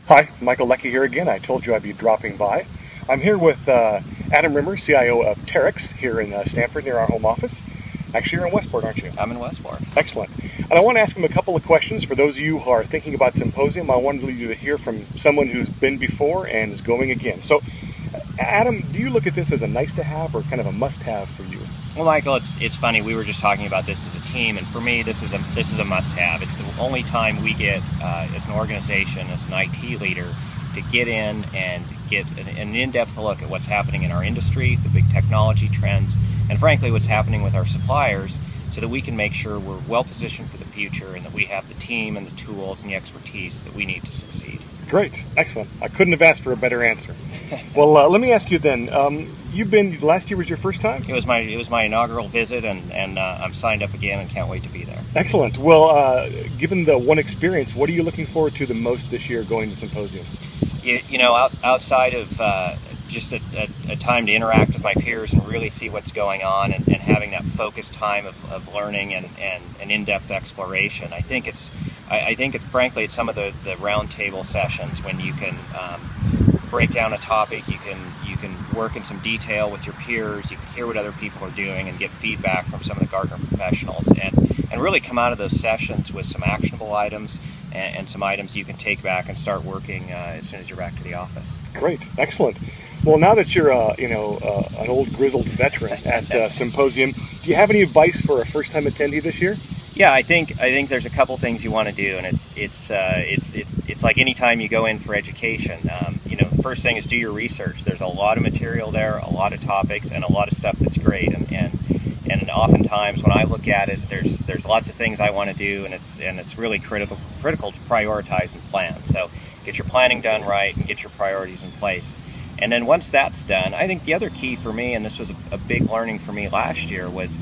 Hi, Michael Leckie here again. I told you I'd be dropping by. I'm here with Adam Rimmer, CIO of Terex here in Stamford near our home office. Actually, you're in Westport, aren't you? I'm in Westport. Excellent. And I want to ask him a couple of questions. For those of you who are thinking about Symposium, I wanted you to hear from someone who's been before and is going again. So, Adam, do you look at this as a nice to have or kind of a must have for you? Well, Michael, it's funny. We were just talking about this as a team, and for me, this is a must-have. It's the only time we get, as an organization, as an IT leader, to get in and get an in-depth look at what's happening in our industry, the big technology trends, and frankly, what's happening with our suppliers, so that we can make sure we're well-positioned for the future and that we have the team and the tools and the expertise that we need to succeed. Great, excellent. I couldn't have asked for a better answer. Well, let me ask you then. You've been last year was your first time? It was my inaugural visit, and I'm signed up again and can't wait to be there. Excellent. Well, given the one experience, what are you looking forward to the most this year going to Symposium? You know, outside of just a time to interact with my peers and really see what's going on, and having that focused time of learning and an in-depth exploration, I think frankly it's some of the roundtable sessions when you can break down a topic, you can work in some detail with your peers, you can hear what other people are doing and get feedback from some of the Gartner professionals, and really come out of those sessions with some actionable items and some items you can take back and start working as soon as you're back to the office. Great, excellent. Well, now that you're an old grizzled veteran at Symposium, do you have any advice for a first-time attendee this year? Yeah, I think there's a couple things you want to do, and it's like any time you go in for education. The first thing is do your research. There's a lot of material there, a lot of topics, and a lot of stuff that's great. And oftentimes when I look at it, there's lots of things I want to do, and it's really critical to prioritize and plan. So get your planning done right and get your priorities in place. And then once that's done, I think the other key for me, and this was a big learning for me last year, was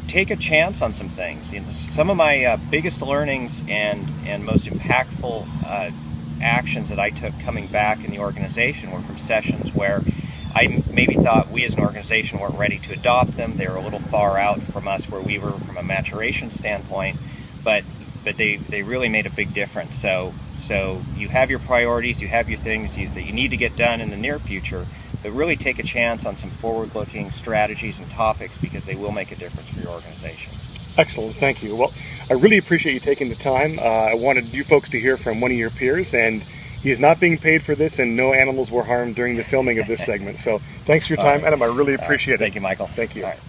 take a chance on some things. Some of my biggest learnings and most impactful actions that I took coming back in the organization were from sessions where I maybe thought we as an organization weren't ready to adopt them. They were a little far out from us where we were from a maturation standpoint, but they really made a big difference. So you have your priorities, you have your things that you need to get done in the near future, but really take a chance on some forward-looking strategies and topics because they will make a difference for your organization. Excellent, thank you. Well, I really appreciate you taking the time. I wanted you folks to hear from one of your peers, and he is not being paid for this, and no animals were harmed during the filming of this segment. So thanks for your time, Adam. I really appreciate it. Thank you, Michael. Thank you. All right.